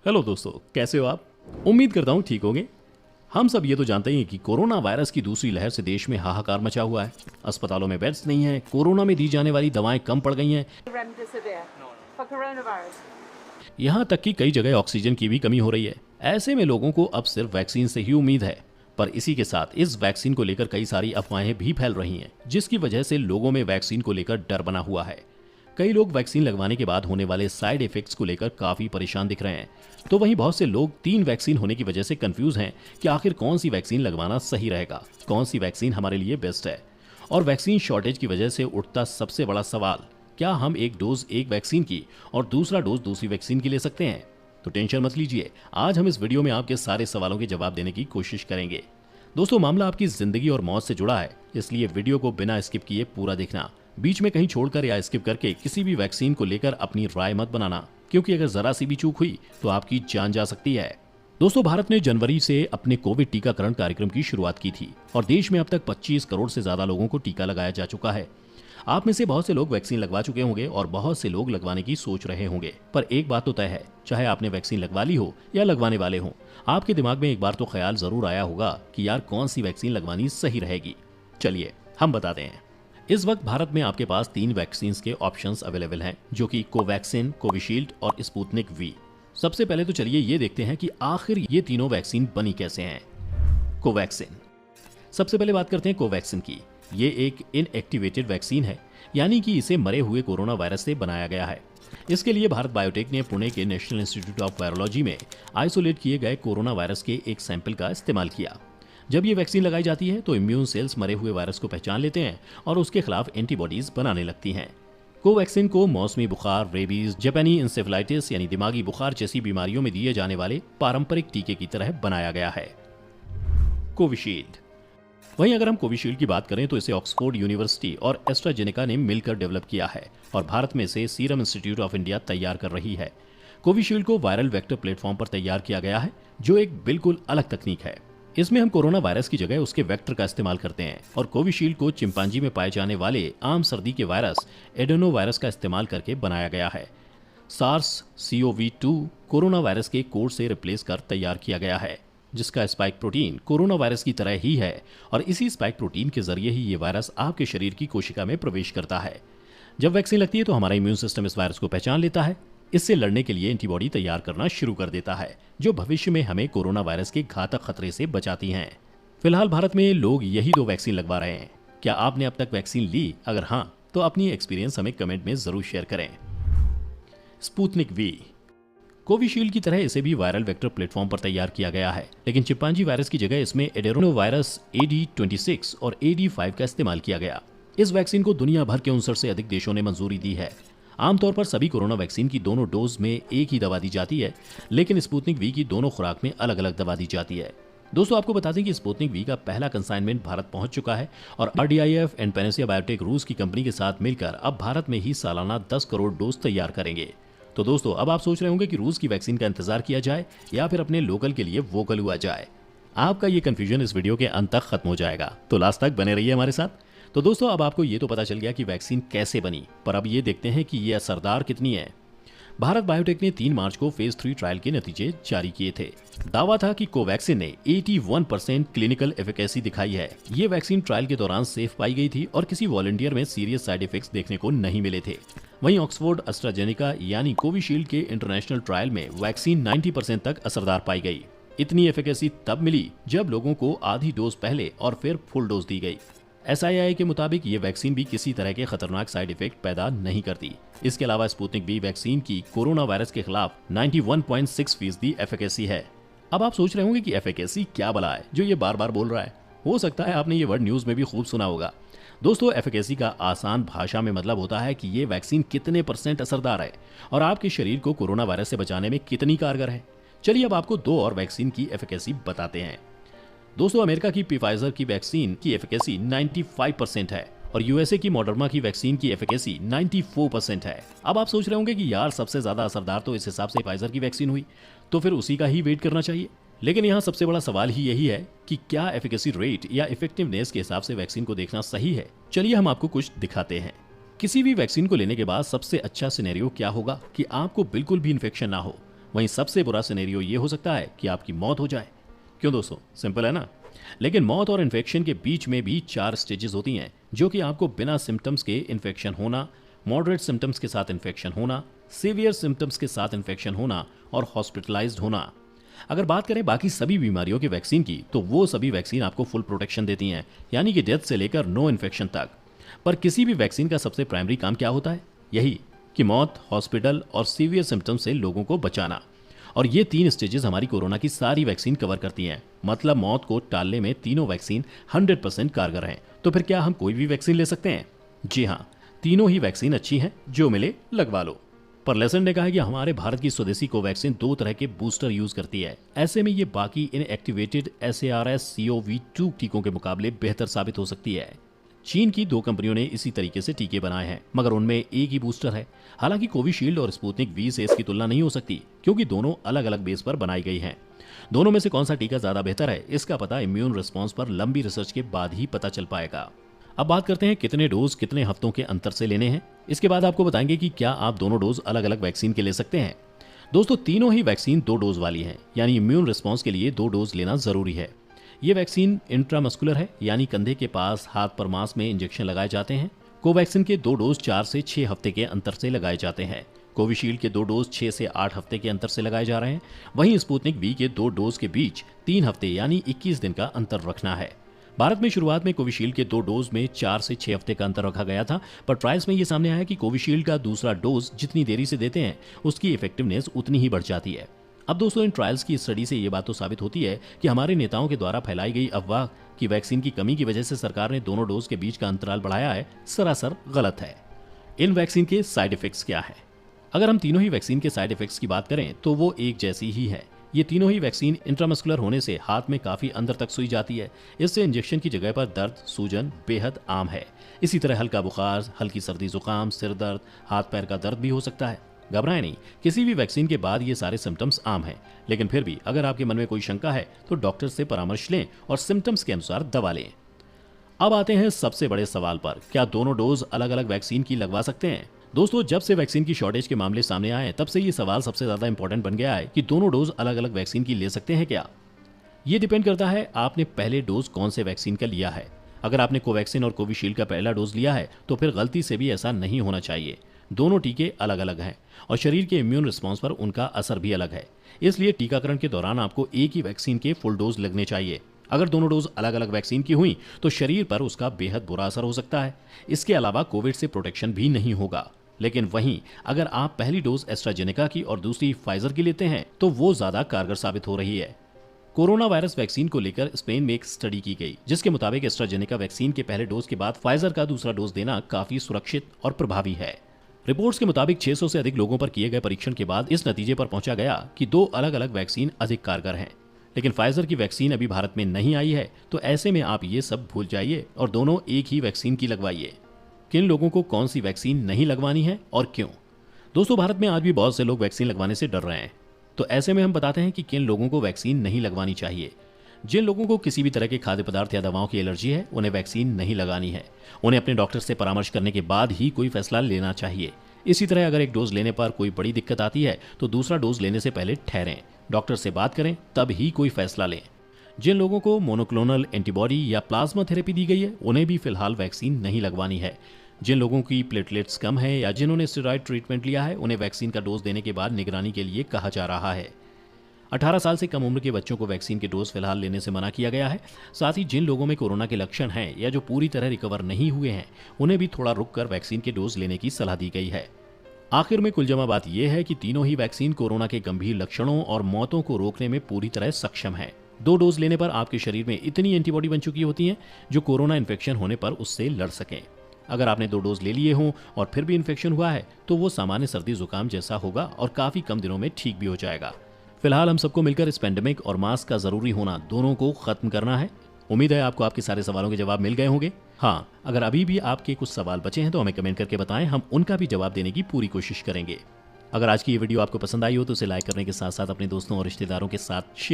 Hello दोस्तों, कैसे हो आप? उम्मीद करता हूँ ठीक होंगे। हम सब ये तो जानते ही हैं कि कोरोना वायरस की दूसरी लहर से देश में हाहाकार मचा हुआ है। अस्पतालों में बेड्स नहीं है, कोरोना में दी जाने वाली दवाएं कम पड़ गई हैं, Remdesivir for coronavirus. यहाँ तक कि कई जगह ऑक्सीजन की भी कमी हो रही है। ऐसे में लोगों को अब सिर्फ वैक्सीन से ही उम्मीद है। पर इसी के साथ इस वैक्सीन को लेकर कई सारी अफवाहें भी फैल रही हैं, जिसकी वजह से लोगों में वैक्सीन को लेकर डर बना हुआ है। कई लोग वैक्सीन लगवाने के बाद होने वाले साइड इफेक्ट्स को लेकर काफी परेशान दिख रहे हैं। तो वहीं बहुत से लोग 3 वैक्सीन होने की वजह से कंफ्यूज हैं कि आखिर कौन सी वैक्सीन लगवाना सही रहेगा, कौन सी वैक्सीन हमारे लिए बेस्ट है। और वैक्सीन शॉर्टेज की वजह से उठता सबसे बड़ा सवाल, क्या हम एक डोज एक वैक्सीन की और दूसरा डोज दूसरी वैक्सीन की ले सकते हैं? तो टेंशन मत लीजिए, आज हम इस वीडियो में आपके सारे सवालों के जवाब देने की कोशिश करेंगे। दोस्तों, मामला आपकी जिंदगी और मौत से जुड़ा है, इसलिए वीडियो को बिना स्किप किए पूरा देखना। बीच में कहीं छोड़कर या स्किप करके किसी भी वैक्सीन को लेकर अपनी राय मत बनाना, क्योंकि अगर जरा सी भी चूक हुई तो आपकी जान जा सकती है। दोस्तों, भारत ने जनवरी से अपने कोविड टीकाकरण कार्यक्रम की शुरुआत की थी और देश में अब तक 25 करोड़ से ज्यादा लोगों को टीका लगाया जा चुका है। आप में से बहुत से लोग वैक्सीन लगवा चुके होंगे और बहुत से लोग लगवाने की सोच रहे होंगे। पर एक बात तो तय है, चाहे आपने वैक्सीन लगवा ली हो या लगवाने वाले हो, आपके दिमाग में एक बार तो ख्याल जरूर आया होगा कि यार कौन सी वैक्सीन लगवानी सही रहेगी। चलिए हम बताते हैं। इस वक्त भारत में आपके पास 3 वैक्सीन के ऑप्शंस अवेलेबल हैं, जो कि कोवैक्सीन, कोविशील्ड और स्पुतनिक वी। सबसे पहले तो चलिए ये देखते हैं कि आखिर ये तीनों वैक्सीन बनी कैसे हैं। कोवैक्सीन, सबसे पहले बात करते हैं कोवैक्सीन की। ये एक इनएक्टिवेटेड वैक्सीन है, यानी कि इसे मरे हुए कोरोना वायरस से बनाया गया है। इसके लिए भारत बायोटेक ने पुणे के नेशनल इंस्टीट्यूट ऑफ वायरोलॉजी में आइसोलेट किए गए कोरोना वायरस के एक सैंपल का इस्तेमाल किया। जब ये वैक्सीन लगाई जाती है तो इम्यून सेल्स मरे हुए वायरस को पहचान लेते हैं और उसके खिलाफ एंटीबॉडीज बनाने लगती हैं। कोवैक्सीन को मौसमी बुखार, रेबीज, जापानी इंसेफेलाइटिस यानी दिमागी बुखार जैसी बीमारियों में दिए जाने वाले पारंपरिक टीके की तरह बनाया गया है। कोविशील्ड, वहीं अगर हम कोविशील्ड की बात करें तो इसे ऑक्सफोर्ड यूनिवर्सिटी और एस्ट्राजेनेका ने मिलकर डेवलप किया है और भारत में इसे सीरम इंस्टीट्यूट ऑफ इंडिया तैयार कर रही है। कोविशील्ड को वायरल वेक्टर प्लेटफॉर्म पर तैयार किया गया है, जो एक बिल्कुल अलग तकनीक है। इसमें हम कोरोना वायरस की जगह उसके वेक्टर का इस्तेमाल करते हैं और कोविशील्ड को चिंपांजी में पाए जाने वाले आम सर्दी के वायरस एडेनो वायरस का इस्तेमाल करके बनाया गया है। SARS-CoV-2 कोरोना वायरस के कोड से रिप्लेस कर तैयार किया गया है, जिसका स्पाइक प्रोटीन कोरोना वायरस की तरह ही है और इसी स्पाइक प्रोटीन के जरिए ही ये वायरस आपके शरीर की कोशिका में प्रवेश करता है। जब वैक्सीन लगती है तो हमारा इम्यून सिस्टम इस वायरस को पहचान लेता है, इससे लड़ने के लिए एंटीबॉडी तैयार करना शुरू कर देता है, जो भविष्य में हमें कोरोना वायरस के घातक खतरे से बचाती हैं। फिलहाल भारत में लोग यही 2 वैक्सीन लगवा रहे हैं। क्या आपने अब तक वैक्सीन ली? अगर हाँ, तो अपनी एक्सपीरियंस हमें कमेंट में जरूर शेयर करें। स्पुतनिक वी, कोविशील्ड की तरह इसे भी वायरल वेक्टर प्लेटफॉर्म पर तैयार किया गया है, लेकिन चिंपांजी वायरस की जगह इसमें एडेनो वायरस AD26 और AD5 का इस्तेमाल किया गया। इस वैक्सीन को दुनिया भर के 59 से अधिक देशों ने मंजूरी दी है। आमतौर पर सभी कोरोना वैक्सीन की दोनों डोज में एक ही दवा दी जाती है, लेकिन स्पुतनिक वी की दोनों खुराक में अलग अलग दवा दी जाती है। दोस्तों, आपको बता दें कि स्पुतनिक वी का पहला कंसाइनमेंट भारत पहुंच चुका है और RDIF एंड पैनेसिया बायोटेक रूस की कंपनी के साथ मिलकर अब भारत में ही सालाना 10 करोड़ डोज तैयार करेंगे। तो दोस्तों, अब आप सोच रहे होंगे कि रूस की वैक्सीन का इंतजार किया जाए या फिर अपने लोकल के लिए वोकल हुआ जाए। आपका ये कंफ्यूजन इस वीडियो के अंत तक खत्म हो जाएगा, तो लास्ट तक बने रहिए हमारे साथ। तो दोस्तों, अब आपको ये तो पता चल गया कि वैक्सीन कैसे बनी, पर अब ये देखते हैं कि ये असरदार कितनी है। भारत बायोटेक ने 3 मार्च को फेज 3 ट्रायल के नतीजे जारी किए थे। दावा था कि कोवैक्सीन ने 81% क्लिनिकल एफिकेसी दिखाई है। ये वैक्सीन ट्रायल के दौरान सेफ पाई गई थी और किसी वॉलंटियर में सीरियस साइड इफेक्ट्स देखने को नहीं मिले थे। वहीं ऑक्सफोर्ड एस्ट्राजेनेका यानी कोविशील्ड के इंटरनेशनल ट्रायल में वैक्सीन 90% तक असरदार पाई गई। इतनी एफिकेसी तब मिली जब लोगों को आधी डोज पहले और फिर फुल डोज दी गई। SII के मुताबिक ये वैक्सीन भी किसी तरह के खतरनाक साइड इफेक्ट पैदा नहीं करती। इसके अलावा स्पुतनिक वी वैक्सीन की कोरोना वायरस के खिलाफ 91.6% एफिकेसी है। अब आप सोच रहे होंगे कि एफिकेसी क्या बला है जो ये बार बार बोल रहा है। हो सकता है आपने ये वर्ड न्यूज में भी खूब सुना होगा। दोस्तों, एफिकेसी का आसान भाषा में मतलब होता है कि ये वैक्सीन कितने % असरदार है और आपके शरीर को कोरोना वायरस से बचाने में कितनी कारगर है। चलिए अब आपको 2 और वैक्सीन की एफिकेसी बताते हैं। दोस्तों, अमेरिका की फाइजर की वैक्सीन की एफिकेसी 95% है और यूएसए की मॉडर्ना की वैक्सीन की एफिकेसी 94% है। अब आप सोच रहे होंगे कि यार सबसे ज्यादा असरदार तो इस हिसाब से फाइजर की वैक्सीन हुई, तो फिर उसी का ही वेट करना चाहिए। लेकिन यहाँ सबसे बड़ा सवाल ही यही है कि क्या एफिकेसी रेट या इफेक्टिवनेस के हिसाब से वैक्सीन को देखना सही है। चलिए हम आपको कुछ दिखाते हैं। किसी भी वैक्सीन को लेने के बाद सबसे अच्छा सिनेरियो क्या होगा कि आपको बिल्कुल भी इन्फेक्शन ना हो, वहीं सबसे बुरा सिनेरियो ये हो सकता है कि आपकी मौत हो जाए। क्यों दोस्तों, सिंपल है ना। लेकिन मौत और इन्फेक्शन के बीच में भी 4 स्टेजेस होती हैं, जो कि आपको बिना सिम्टम्स के इन्फेक्शन होना, मॉडरेट सिम्टम्स के साथ इन्फेक्शन होना, सीवियर सिम्टम्स के साथ इन्फेक्शन होना और हॉस्पिटलाइज्ड होना। अगर बात करें बाकी सभी बीमारियों की वैक्सीन की, तो वो सभी वैक्सीन आपको फुल प्रोटेक्शन देती हैं, यानी कि डेथ से लेकर नो इन्फेक्शन तक। पर किसी भी वैक्सीन का सबसे प्राइमरी काम क्या होता है? यही कि मौत, हॉस्पिटल और सीवियर सिम्टम्स से लोगों को बचाना। और ये 3 स्टेजेस हमारी कोरोना की सारी वैक्सीन कवर करती हैं। मतलब मौत को टालने में तीनों वैक्सीन 100% कारगर हैं। तो फिर क्या हम कोई भी वैक्सीन ले सकते हैं? जी हाँ, तीनों ही वैक्सीन अच्छी हैं, जो मिले लगवा लो। पर लेसन ने कहा है कि हमारे भारत की स्वदेशी कोवैक्सीन 2 तरह के बूस्टर यूज करती है। ऐसे में ये बाकी इनएक्टिवेटेड SARS-CoV-2 टीकों के मुकाबले बेहतर साबित हो सकती है। चीन की 2 कंपनियों ने इसी तरीके से टीके बनाए हैं, मगर उनमें एक ही बूस्टर है। हालांकि कोविशील्ड और स्पुतनिक V से इसकी तुलना नहीं हो सकती, क्योंकि दोनों अलग अलग बेस पर बनाई गई हैं। दोनों में से कौन सा टीका ज्यादा बेहतर है, इसका पता इम्यून रिस्पॉन्स पर लंबी रिसर्च के बाद ही पता चल पाएगा। अब बात करते हैं कितने डोज कितने हफ्तों के अंतर से लेने हैं। इसके बाद आपको बताएंगे कि क्या आप दोनों डोज अलग अलग वैक्सीन के ले सकते हैं। दोस्तों, तीनों ही वैक्सीन 2 डोज वाली हैं, यानी इम्यून रिस्पॉन्स के लिए 2 डोज लेना जरूरी है। ये वैक्सीन इंट्रामस्कुलर है, यानी कंधे के पास हाथ पर मांस में इंजेक्शन लगाए जाते हैं। कोवैक्सीन के 2 डोज 4 से 6 हफ्ते के अंतर से लगाए जाते हैं। कोविशील्ड के 2 डोज 6 से 8 हफ्ते के अंतर से लगाए जा रहे हैं। वहीं स्पुतनिक V के 2 डोज के बीच 3 हफ्ते यानी 21 दिन का अंतर रखना है। भारत में शुरुआत में कोविशील्ड के 2 डोज में 4 से 6 हफ्ते का अंतर रखा गया था, पर ट्रायल्स में ये सामने आया कि कोविशील्ड का दूसरा डोज जितनी देरी से देते हैं, उसकी इफेक्टिवनेस उतनी ही बढ़ जाती है। अब दोस्तों, इन ट्रायल्स की स्टडी से ये बात तो साबित होती है कि हमारे नेताओं के द्वारा फैलाई गई अफवाह कि वैक्सीन की कमी की वजह से सरकार ने दोनों डोज के बीच का अंतराल बढ़ाया है, सरासर गलत है। इन वैक्सीन के साइड इफेक्ट्स क्या है? अगर हम तीनों ही वैक्सीन के साइड इफेक्ट्स की बात करें तो वो एक जैसी ही है। ये तीनों ही वैक्सीन इंट्रामस्कुलर होने से हाथ में काफी अंदर तक सुई जाती है। इससे इंजेक्शन की जगह पर दर्द, सूजन बेहद आम है। इसी तरह हल्का बुखार, हल्की सर्दी जुकाम, सिर दर्द, हाथ पैर का दर्द भी हो सकता है। घबराएं नहीं, किसी भी वैक्सीन के बाद ये सारे सिम्टम्स आम हैं। लेकिन फिर भी अगर आपके मन में कोई शंका है तो डॉक्टर से परामर्श लें और सिम्टम्स के अनुसार दवा लें। अब आते हैं सबसे बड़े सवाल पर, क्या दोनों डोज अलग अलग वैक्सीन की लगवा सकते हैं? दोस्तों, जब से वैक्सीन की शॉर्टेज के मामले सामने आए, तब से ये सवाल सबसे ज्यादा इंपॉर्टेंट बन गया है कि दोनों डोज अलग अलग वैक्सीन की ले सकते हैं क्या? ये डिपेंड करता है आपने पहले डोज कौन से वैक्सीन का लिया है। अगर आपने कोवैक्सीन और कोविशील्ड का पहला डोज लिया है तो फिर गलती से भी ऐसा नहीं होना चाहिए। दोनों टीके अलग अलग हैं और शरीर के इम्यून रिस्पॉन्स पर उनका असर भी अलग है। इसलिए टीकाकरण के दौरान आपको एक ही वैक्सीन के फुल डोज लगने चाहिए। अगर दोनों डोज अलग अलग वैक्सीन की हुई तो शरीर पर उसका बेहद बुरा असर हो सकता है। इसके अलावा कोविड से प्रोटेक्शन भी नहीं होगा। लेकिन वहीं अगर आप पहली डोज एस्ट्राजेनेका की और दूसरी फाइजर की लेते हैं तो वो ज्यादा कारगर साबित हो रही है। कोरोना वायरस वैक्सीन को लेकर स्पेन में एक स्टडी की गई, जिसके मुताबिक एस्ट्राजेनेका वैक्सीन के पहले डोज के बाद फाइजर का दूसरा डोज देना काफी सुरक्षित और प्रभावी है। रिपोर्ट्स के मुताबिक 600 से अधिक लोगों पर किए गए परीक्षण के बाद इस नतीजे पर पहुंचा गया कि 2 अलग अलग वैक्सीन अधिक कारगर हैं। लेकिन फाइजर की वैक्सीन अभी भारत में नहीं आई है, तो ऐसे में आप ये सब भूल जाइए और दोनों एक ही वैक्सीन की लगवाइए। किन लोगों को कौन सी वैक्सीन नहीं लगवानी है और क्यों? दोस्तों, भारत में आज भी बहुत से लोग वैक्सीन लगवाने से डर रहे हैं, तो ऐसे में हम बताते हैं कि किन लोगों को वैक्सीन नहीं लगवानी चाहिए। जिन लोगों को किसी भी तरह के खाद्य पदार्थ या दवाओं की एलर्जी है, उन्हें वैक्सीन नहीं लगानी है। उन्हें अपने डॉक्टर से परामर्श करने के बाद ही कोई फैसला लेना चाहिए। इसी तरह अगर एक डोज लेने पर कोई बड़ी दिक्कत आती है तो दूसरा डोज लेने से पहले ठहरें, डॉक्टर से बात करें, तब ही कोई फैसला लें। जिन लोगों को मोनोक्लोनल एंटीबॉडी या प्लाज्मा थेरेपी दी गई है, उन्हें भी फिलहाल वैक्सीन नहीं लगवानी है। जिन लोगों की प्लेटलेट्स कम है या जिन्होंने स्टेरॉइड ट्रीटमेंट लिया है, उन्हें वैक्सीन का डोज देने के बाद निगरानी के लिए कहा जा रहा है। 18 साल से कम उम्र के बच्चों को वैक्सीन के डोज फिलहाल लेने से मना किया गया है। साथ ही जिन लोगों में कोरोना के लक्षण हैं या जो पूरी तरह रिकवर नहीं हुए हैं, उन्हें भी थोड़ा रुककर वैक्सीन के डोज लेने की सलाह दी गई है। आखिर में कुल जमा बात यह है कि तीनों ही वैक्सीन कोरोना के गंभीर लक्षणों और मौतों को रोकने में पूरी तरह सक्षम है। 2 डोज लेने पर आपके शरीर में इतनी एंटीबॉडी बन चुकी होती हैं जो कोरोना इन्फेक्शन होने पर उससे लड़ सकें। अगर आपने 2 डोज ले लिए हों और फिर भी इन्फेक्शन हुआ है तो वो सामान्य सर्दी जुकाम जैसा होगा और काफी कम दिनों में ठीक भी हो जाएगा। फिलहाल हम सबको मिलकर इस पेंडेमिक और मास्क का जरूरी होना दोनों को खत्म करना है। उम्मीद है आपको आपके सारे सवालों के जवाब मिल गए होंगे। हाँ, अगर अभी भी आपके कुछ सवाल बचे हैं तो हमें कमेंट करके बताएं, हम उनका भी जवाब देने की पूरी कोशिश करेंगे। अगर आज की ये वीडियो आपको पसंद आई हो तो इसे लाइक करने के साथ साथ अपने दोस्तों और रिश्तेदारों के साथ शेयर